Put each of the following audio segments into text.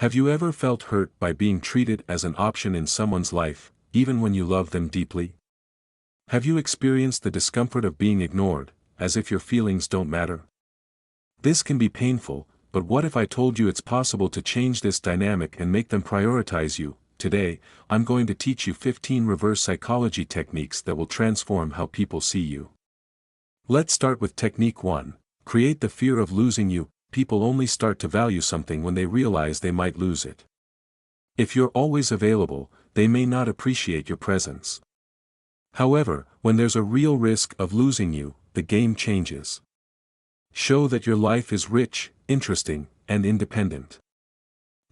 Have you ever felt hurt by being treated as an option in someone's life, even when you love them deeply? Have you experienced the discomfort of being ignored, as if your feelings don't matter? This can be painful, but what if I told you it's possible to change this dynamic and make them prioritize you? Today, I'm going to teach you 15 reverse psychology techniques that will transform how people see you. Let's start with technique 1. Create the fear of losing you. People only start to value something when they realize they might lose it. If you're always available, they may not appreciate your presence. However, when there's a real risk of losing you, the game changes. Show that your life is rich, interesting, and independent.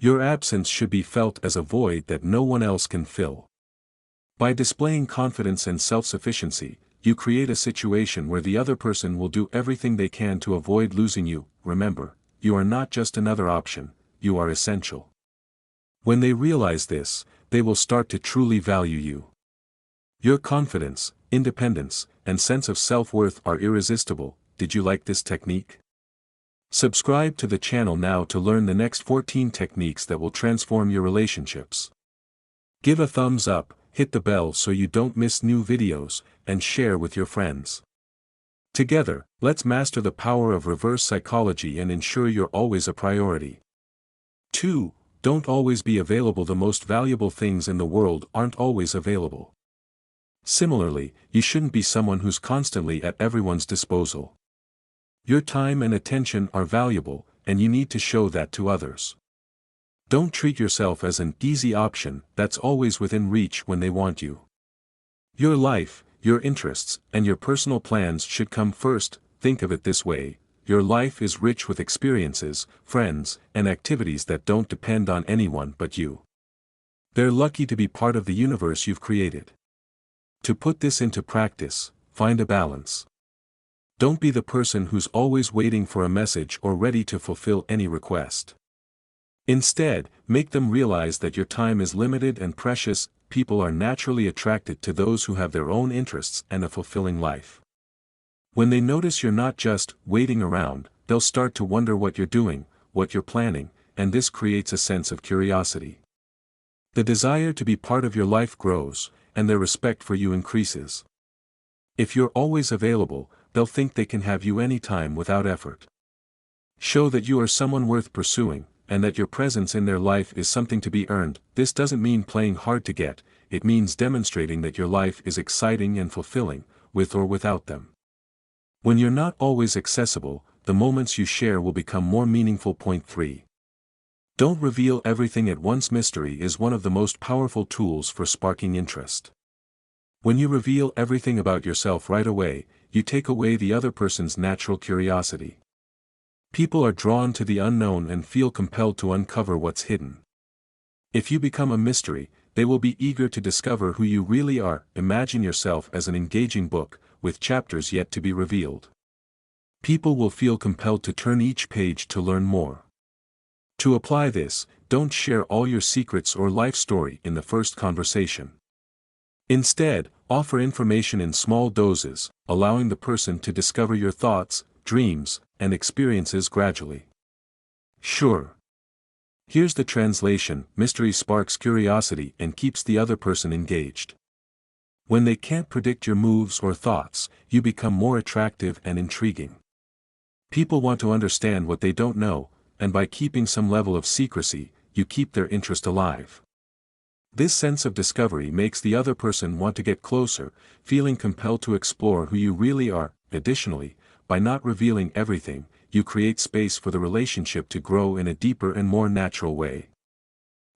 Your absence should be felt as a void that no one else can fill. By displaying confidence and self-sufficiency, you create a situation where the other person will do everything they can to avoid losing you. Remember, you are not just another option, you are essential. When they realize this, they will start to truly value you. Your confidence, independence, and sense of self-worth are irresistible. Did you like this technique? Subscribe to the channel now to learn the next 14 techniques that will transform your relationships. Give a thumbs up, hit the bell so you don't miss new videos, and share with your friends. Together, let's master the power of reverse psychology and ensure you're always a priority. 2. Don't always be available. The most valuable things in the world aren't always available. Similarly, you shouldn't be someone who's constantly at everyone's disposal. Your time and attention are valuable, and you need to show that to others. Don't treat yourself as an easy option that's always within reach when they want you. Your life, your interests, and your personal plans should come first. Think of it this way: your life is rich with experiences, friends, and activities that don't depend on anyone but you. They're lucky to be part of the universe you've created. To put this into practice, find a balance. Don't be the person who's always waiting for a message or ready to fulfill any request. Instead, make them realize that your time is limited and precious. People are naturally attracted to those who have their own interests and a fulfilling life. When they notice you're not just waiting around, they'll start to wonder what you're doing, what you're planning, and this creates a sense of curiosity. The desire to be part of your life grows, and their respect for you increases. If you're always available, they'll think they can have you anytime without effort. Show that you are someone worth pursuing, and that your presence in their life is something to be earned. This doesn't mean playing hard to get, it means demonstrating that your life is exciting and fulfilling, with or without them. When you're not always accessible, the moments you share will become more meaningful. Point 3. Don't reveal everything at once. Mystery is one of the most powerful tools for sparking interest. When you reveal everything about yourself right away, you take away the other person's natural curiosity. People are drawn to the unknown and feel compelled to uncover what's hidden. If you become a mystery, they will be eager to discover who you really are. Imagine yourself as an engaging book, with chapters yet to be revealed. People will feel compelled to turn each page to learn more. To apply this, don't share all your secrets or life story in the first conversation. Instead, offer information in small doses, allowing the person to discover your thoughts, dreams, and experiences gradually. Sure. Here's the translation: mystery sparks curiosity and keeps the other person engaged. When they can't predict your moves or thoughts, you become more attractive and intriguing. People want to understand what they don't know, and by keeping some level of secrecy, you keep their interest alive. This sense of discovery makes the other person want to get closer, feeling compelled to explore who you really are. Additionally, by not revealing everything, you create space for the relationship to grow in a deeper and more natural way.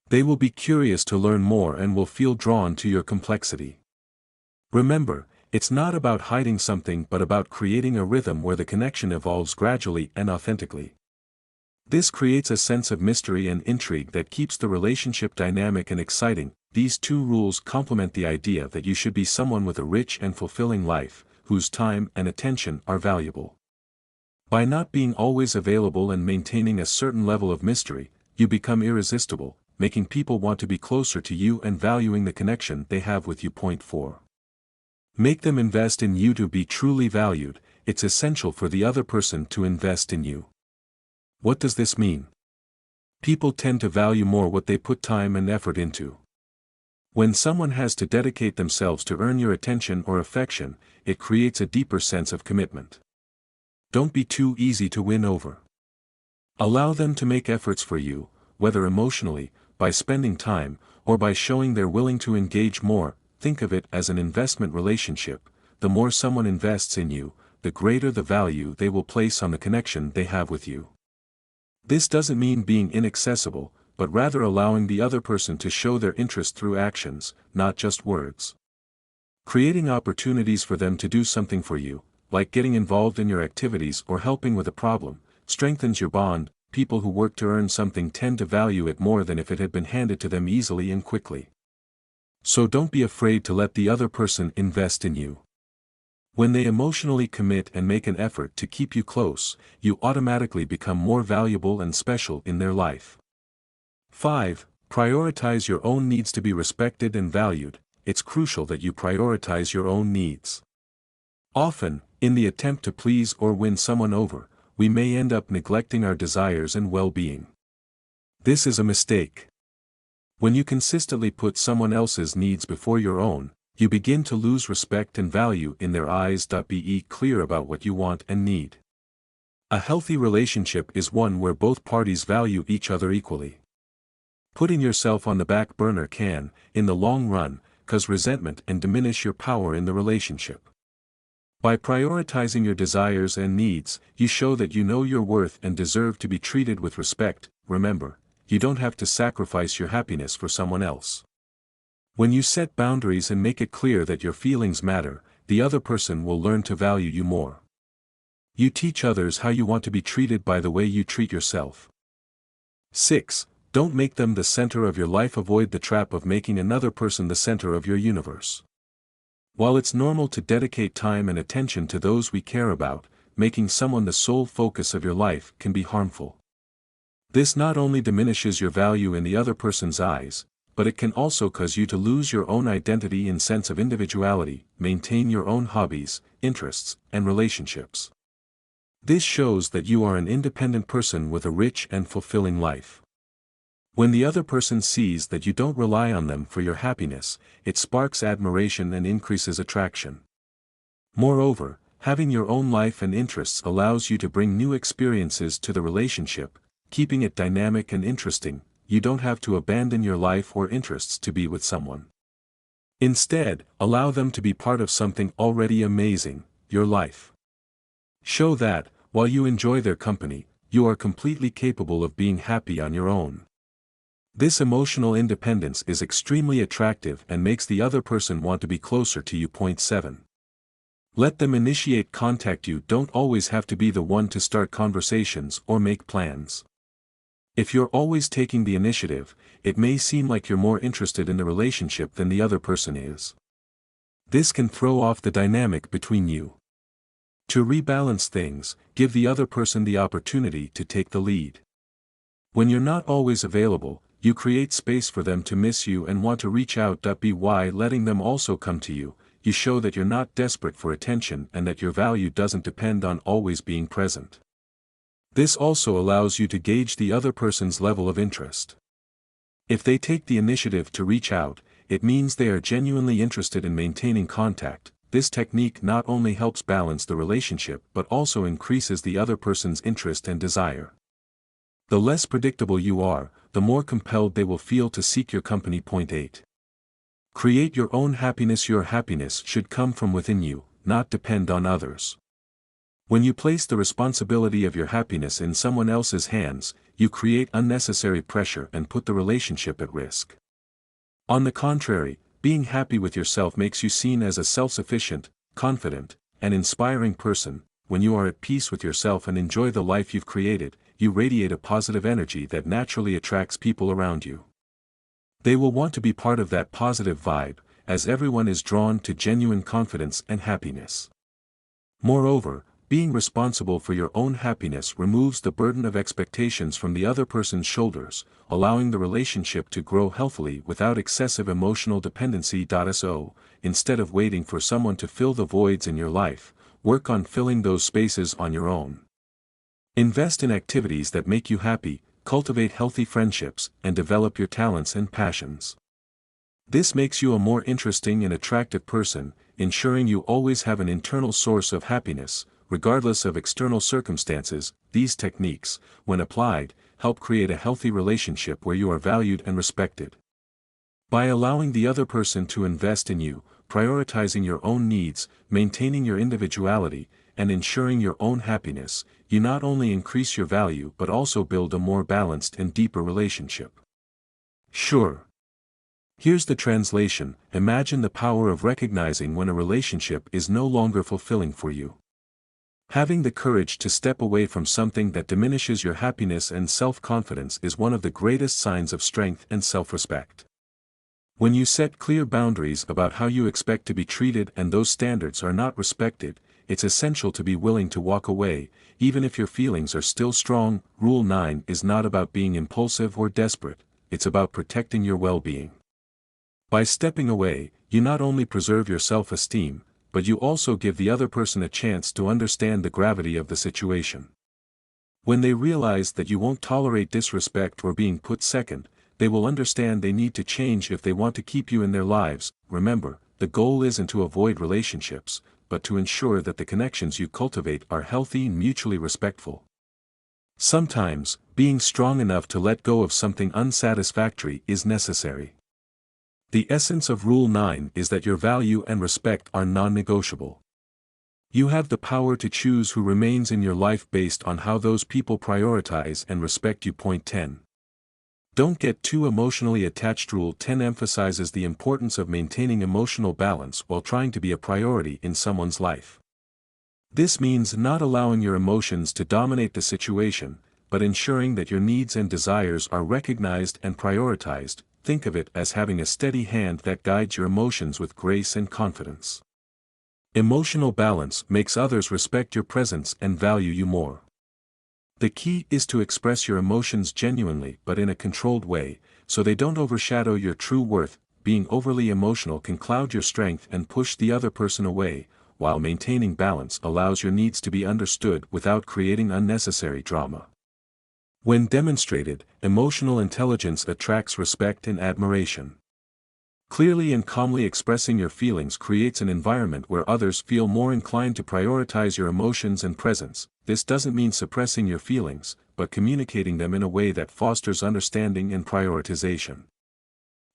They will be curious to learn more and will feel drawn to your complexity. Remember, it's not about hiding something but about creating a rhythm where the connection evolves gradually and authentically. This creates a sense of mystery and intrigue that keeps the relationship dynamic and exciting. These 2 rules complement the idea that you should be someone with a rich and fulfilling life, whose time and attention are valuable. By not being always available and maintaining a certain level of mystery, you become irresistible, making people want to be closer to you and valuing the connection they have with you. Point 4. Make them invest in you. To be truly valued, it's essential for the other person to invest in you. What does this mean? People tend to value more what they put time and effort into. When someone has to dedicate themselves to earn your attention or affection, it creates a deeper sense of commitment. Don't be too easy to win over. Allow them to make efforts for you, whether emotionally, by spending time, or by showing they're willing to engage more. Think of it as an investment relationship. The more someone invests in you, the greater the value they will place on the connection they have with you. This doesn't mean being inaccessible, but rather allowing the other person to show their interest through actions, not just words. Creating opportunities for them to do something for you, like getting involved in your activities or helping with a problem, strengthens your bond. People who work to earn something tend to value it more than if it had been handed to them easily and quickly. So don't be afraid to let the other person invest in you. When they emotionally commit and make an effort to keep you close, you automatically become more valuable and special in their life. 5. Prioritize your own needs to be respected and valued. It's crucial that you prioritize your own needs. Often, in the attempt to please or win someone over, we may end up neglecting our desires and well-being. This is a mistake. When you consistently put someone else's needs before your own, you begin to lose respect and value in their eyes. Be clear about what you want and need. A healthy relationship is one where both parties value each other equally. Putting yourself on the back burner can, in the long run, cause resentment and diminish your power in the relationship. By prioritizing your desires and needs, you show that you know your worth and deserve to be treated with respect. Remember, you don't have to sacrifice your happiness for someone else. When you set boundaries and make it clear that your feelings matter, the other person will learn to value you more. You teach others how you want to be treated by the way you treat yourself. 6. Don't make them the center of your life. Avoid the trap of making another person the center of your universe. While it's normal to dedicate time and attention to those we care about, making someone the sole focus of your life can be harmful. This not only diminishes your value in the other person's eyes, but it can also cause you to lose your own identity and sense of individuality. Maintain your own hobbies, interests, and relationships. This shows that you are an independent person with a rich and fulfilling life. When the other person sees that you don't rely on them for your happiness, it sparks admiration and increases attraction. Moreover, having your own life and interests allows you to bring new experiences to the relationship, keeping it dynamic and interesting. You don't have to abandon your life or interests to be with someone. Instead, allow them to be part of something already amazing, your life. Show that, while you enjoy their company, you are completely capable of being happy on your own. This emotional independence is extremely attractive and makes the other person want to be closer to you. 7. Let them initiate contact. You don't always have to be the one to start conversations or make plans. If you're always taking the initiative, it may seem like you're more interested in the relationship than the other person is. This can throw off the dynamic between you. To rebalance things, give the other person the opportunity to take the lead. When you're not always available, you create space for them to miss you and want to reach out. By letting them also come to you, you show that you're not desperate for attention and that your value doesn't depend on always being present. This also allows you to gauge the other person's level of interest. If they take the initiative to reach out, it means they are genuinely interested in maintaining contact. This technique not only helps balance the relationship but also increases the other person's interest and desire. The less predictable you are, the more compelled they will feel to seek your company. 8. Create your own happiness. Your happiness should come from within you, not depend on others. When you place the responsibility of your happiness in someone else's hands, you create unnecessary pressure and put the relationship at risk. On the contrary, being happy with yourself makes you seen as a self-sufficient, confident, and inspiring person. When you are at peace with yourself and enjoy the life you've created, you radiate a positive energy that naturally attracts people around you. They will want to be part of that positive vibe, as everyone is drawn to genuine confidence and happiness. Moreover, being responsible for your own happiness removes the burden of expectations from the other person's shoulders, allowing the relationship to grow healthily without excessive emotional dependency. So, instead of waiting for someone to fill the voids in your life, work on filling those spaces on your own. Invest in activities that make you happy, cultivate healthy friendships, and develop your talents and passions. This makes you a more interesting and attractive person, ensuring you always have an internal source of happiness, regardless of external circumstances. These techniques, when applied, help create a healthy relationship where you are valued and respected. By allowing the other person to invest in you, prioritizing your own needs, maintaining your individuality, and ensuring your own happiness, you not only increase your value but also build a more balanced and deeper relationship. Sure. Here's the translation. Imagine the power of recognizing when a relationship is no longer fulfilling for you. Having the courage to step away from something that diminishes your happiness and self-confidence is one of the greatest signs of strength and self-respect. When you set clear boundaries about how you expect to be treated and those standards are not respected, it's essential to be willing to walk away, even if your feelings are still strong. Rule 9 is not about being impulsive or desperate, it's about protecting your well-being. By stepping away, you not only preserve your self-esteem, but you also give the other person a chance to understand the gravity of the situation. When they realize that you won't tolerate disrespect or being put second, they will understand they need to change if they want to keep you in their lives. Remember, the goal isn't to avoid relationships, but to ensure that the connections you cultivate are healthy and mutually respectful. Sometimes, being strong enough to let go of something unsatisfactory is necessary. The essence of Rule 9 is that your value and respect are non-negotiable. You have the power to choose who remains in your life based on how those people prioritize and respect you. Point 10. Don't get too emotionally attached. Rule 10 emphasizes the importance of maintaining emotional balance while trying to be a priority in someone's life. This means not allowing your emotions to dominate the situation, but ensuring that your needs and desires are recognized and prioritized. Think of it as having a steady hand that guides your emotions with grace and confidence. Emotional balance makes others respect your presence and value you more. The key is to express your emotions genuinely but in a controlled way, so they don't overshadow your true worth. Being overly emotional can cloud your strength and push the other person away, while maintaining balance allows your needs to be understood without creating unnecessary drama. When demonstrated, emotional intelligence attracts respect and admiration. Clearly and calmly expressing your feelings creates an environment where others feel more inclined to prioritize your emotions and presence. This doesn't mean suppressing your feelings, but communicating them in a way that fosters understanding and prioritization.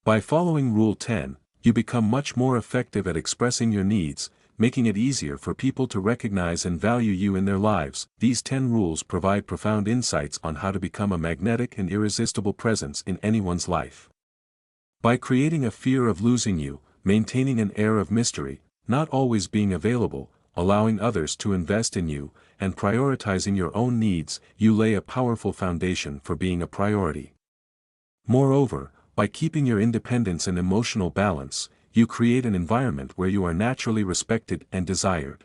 By following Rule 10, you become much more effective at expressing your needs, making it easier for people to recognize and value you in their lives. These 10 rules provide profound insights on how to become a magnetic and irresistible presence in anyone's life. By creating a fear of losing you, maintaining an air of mystery, not always being available, allowing others to invest in you, and prioritizing your own needs, you lay a powerful foundation for being a priority. Moreover, by keeping your independence and emotional balance, you create an environment where you are naturally respected and desired.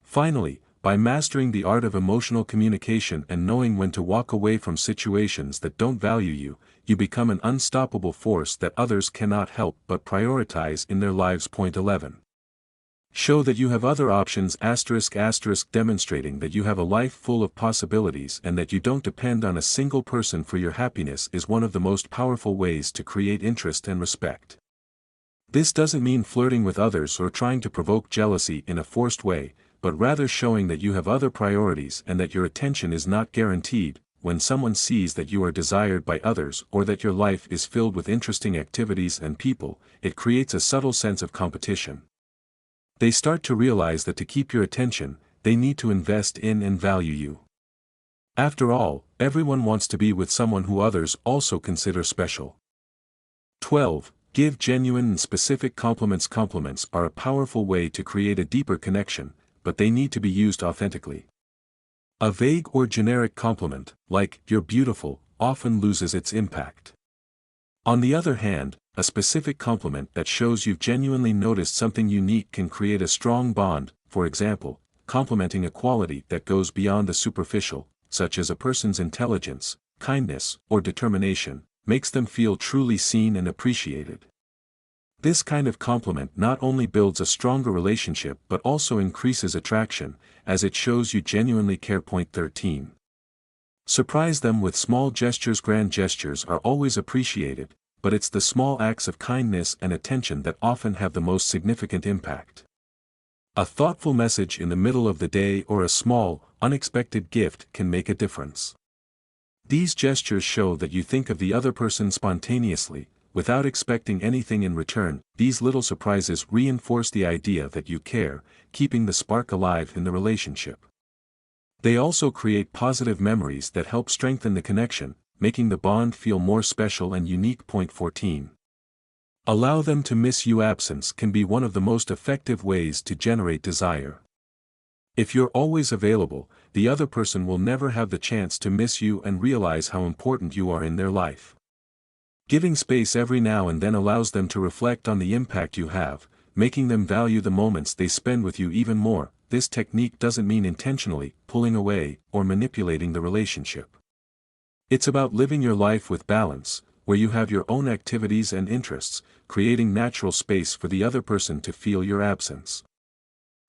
Finally, by mastering the art of emotional communication and knowing when to walk away from situations that don't value you, you become an unstoppable force that others cannot help but prioritize in their lives. Point 11. Show that you have other options. Demonstrating that you have a life full of possibilities and that you don't depend on a single person for your happiness is one of the most powerful ways to create interest and respect. This doesn't mean flirting with others or trying to provoke jealousy in a forced way, but rather showing that you have other priorities and that your attention is not guaranteed. When someone sees that you are desired by others or that your life is filled with interesting activities and people, it creates a subtle sense of competition. They start to realize that to keep your attention, they need to invest in and value you. After all, everyone wants to be with someone who others also consider special. 12. Give genuine and specific compliments. Compliments are a powerful way to create a deeper connection, but they need to be used authentically. A vague or generic compliment, like "you're beautiful," often loses its impact. On the other hand, a specific compliment that shows you've genuinely noticed something unique can create a strong bond. For example, complimenting a quality that goes beyond the superficial, such as a person's intelligence, kindness, or determination, makes them feel truly seen and appreciated. This kind of compliment not only builds a stronger relationship but also increases attraction, as it shows you genuinely care. Point 13. Surprise them with small gestures. Grand gestures are always appreciated, but it's the small acts of kindness and attention that often have the most significant impact. A thoughtful message in the middle of the day or a small, unexpected gift can make a difference. These gestures show that you think of the other person spontaneously, without expecting anything in return. These little surprises reinforce the idea that you care, keeping the spark alive in the relationship. They also create positive memories that help strengthen the connection, making the bond feel more special and unique. Point 14. Allow them to miss you. Absence can be one of the most effective ways to generate desire. If you're always available, the other person will never have the chance to miss you and realize how important you are in their life. Giving space every now and then allows them to reflect on the impact you have, making them value the moments they spend with you even more. This technique doesn't mean intentionally pulling away or manipulating the relationship. It's about living your life with balance, where you have your own activities and interests, creating natural space for the other person to feel your absence.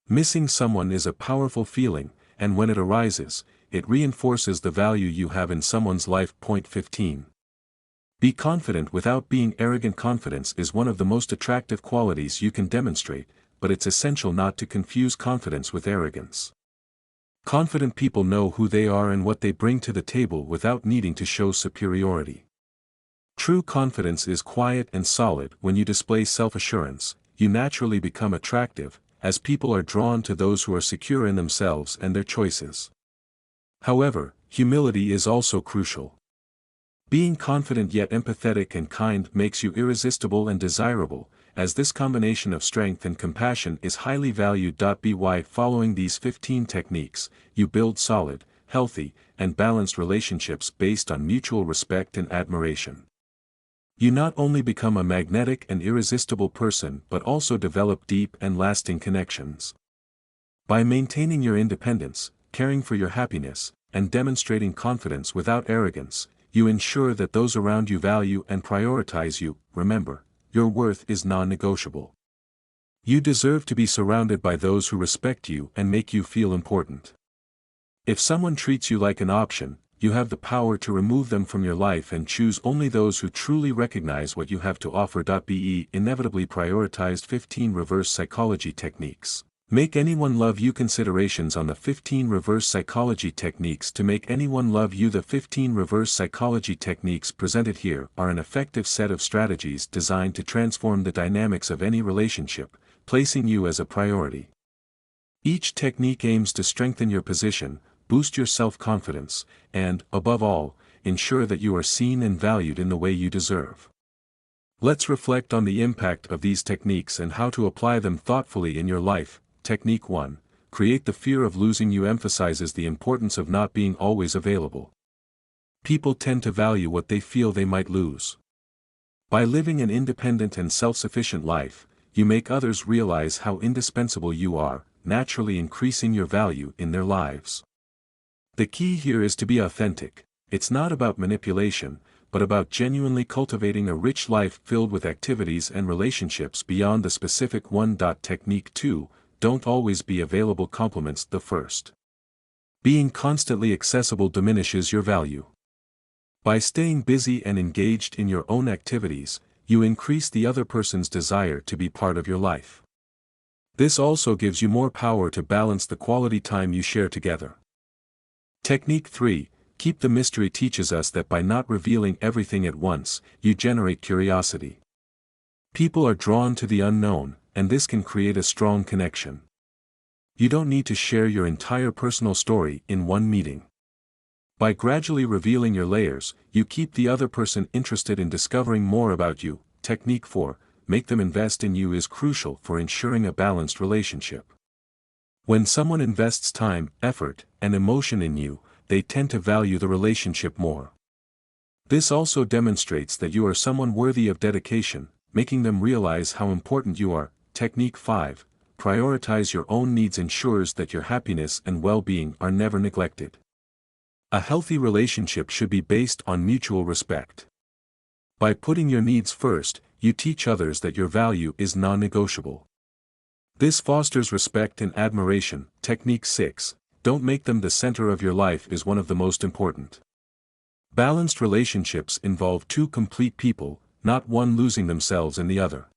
Missing someone is a powerful feeling, and when it arises, it reinforces the value you have in someone's life. Point 15. Be confident without being arrogant. Confidence is one of the most attractive qualities you can demonstrate, but it's essential not to confuse confidence with arrogance. Confident people know who they are and what they bring to the table without needing to show superiority. True confidence is quiet and solid. When you display self-assurance, you naturally become attractive, as people are drawn to those who are secure in themselves and their choices. However, humility is also crucial. Being confident yet empathetic and kind makes you irresistible and desirable, as this combination of strength and compassion is highly valued. By following these 15 techniques, you build solid, healthy, and balanced relationships based on mutual respect and admiration. You not only become a magnetic and irresistible person but also develop deep and lasting connections. By maintaining your independence, caring for your happiness, and demonstrating confidence without arrogance, you ensure that those around you value and prioritize you. Remember, your worth is non-negotiable. You deserve to be surrounded by those who respect you and make you feel important. If someone treats you like an option, you have the power to remove them from your life and choose only those who truly recognize what you have to offer. Be inevitably prioritized. 15 Reverse psychology techniques. Make anyone love you. Considerations on the 15 reverse psychology techniques to make anyone love you. The 15 reverse psychology techniques presented here are an effective set of strategies designed to transform the dynamics of any relationship, placing you as a priority. Each technique aims to strengthen your position, boost your self-confidence, and, above all, ensure that you are seen and valued in the way you deserve. Let's reflect on the impact of these techniques and how to apply them thoughtfully in your life. Technique 1. Create the fear of losing you. Emphasizes the importance of not being always available. People tend to value what they feel they might lose. By living an independent and self-sufficient life, you make others realize how indispensable you are, naturally increasing your value in their lives. The key here is to be authentic. It's not about manipulation, but about genuinely cultivating a rich life filled with activities and relationships beyond the specific one. Technique 2. Don't always be available. Compliments. The first. Being constantly accessible diminishes your value. By staying busy and engaged in your own activities, you increase the other person's desire to be part of your life. This also gives you more power to balance the quality time you share together. Technique 3. Keep the mystery. Teaches us that by not revealing everything at once, you generate curiosity. People are drawn to the unknown, and this can create a strong connection. You don't need to share your entire personal story in one meeting. By gradually revealing your layers, you keep the other person interested in discovering more about you. Technique 4. Make them invest in you is crucial for ensuring a balanced relationship. When someone invests time, effort, and emotion in you, they tend to value the relationship more. This also demonstrates that you are someone worthy of dedication, making them realize how important you are. Technique 5. Prioritize your own needs. Ensures that your happiness and well-being are never neglected. A healthy relationship should be based on mutual respect. By putting your needs first, you teach others that your value is non-negotiable. This fosters respect and admiration. Technique 6. Don't make them the center of your life is one of the most important. Balanced relationships involve two complete people, not one losing themselves in the other.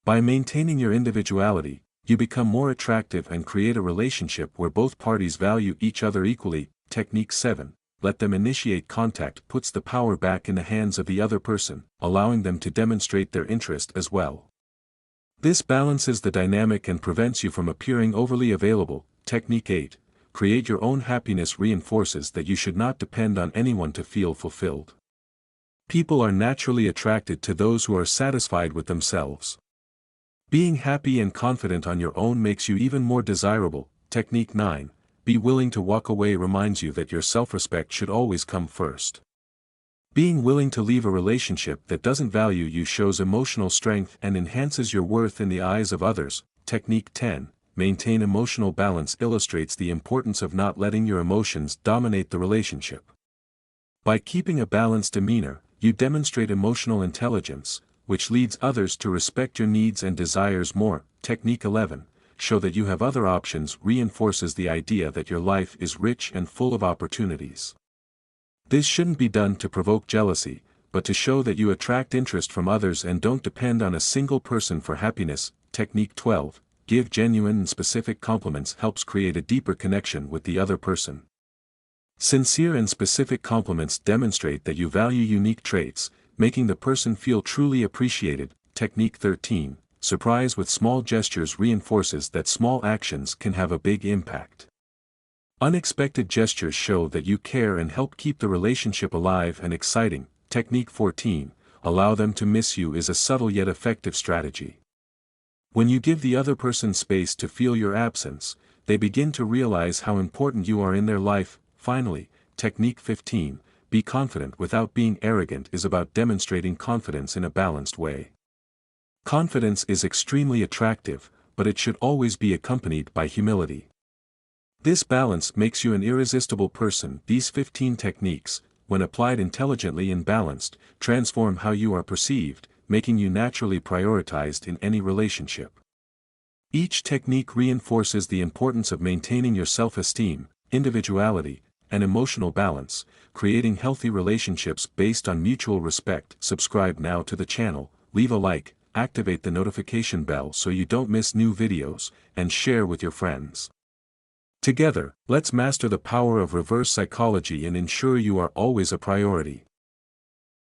By maintaining your individuality, you become more attractive and create a relationship where both parties value each other equally. Technique 7. Let them initiate contact puts the power back in the hands of the other person, allowing them to demonstrate their interest as well. This balances the dynamic and prevents you from appearing overly available. Technique 8. Create your own happiness reinforces that you should not depend on anyone to feel fulfilled. People are naturally attracted to those who are satisfied with themselves. Being happy and confident on your own makes you even more desirable. Technique 9. Be willing to walk away reminds you that your self-respect should always come first. Being willing to leave a relationship that doesn't value you shows emotional strength and enhances your worth in the eyes of others. Technique 10. Maintain emotional balance illustrates the importance of not letting your emotions dominate the relationship. By keeping a balanced demeanor, you demonstrate emotional intelligence, which leads others to respect your needs and desires more. Technique 11. Show that you have other options reinforces the idea that your life is rich and full of opportunities. This shouldn't be done to provoke jealousy, but to show that you attract interest from others and don't depend on a single person for happiness. Technique 12. Give genuine and specific compliments helps create a deeper connection with the other person. Sincere and specific compliments demonstrate that you value unique traits, making the person feel truly appreciated. Technique 13. Surprise with small gestures reinforces that small actions can have a big impact. Unexpected gestures show that you care and help keep the relationship alive and exciting. Technique 14. Allow them to miss you is a subtle yet effective strategy. When you give the other person space to feel your absence, they begin to realize how important you are in their life. Finally, Technique 15. Be confident without being arrogant is about demonstrating confidence in a balanced way. Confidence is extremely attractive, but it should always be accompanied by humility. This balance makes you an irresistible person. These 15 techniques, when applied intelligently and balanced, transform how you are perceived, making you naturally prioritized in any relationship. Each technique reinforces the importance of maintaining your self-esteem, individuality, and emotional balance, creating healthy relationships based on mutual respect. Subscribe now to the channel, leave a like, activate the notification bell so you don't miss new videos, and share with your friends. Together, let's master the power of reverse psychology and ensure you are always a priority.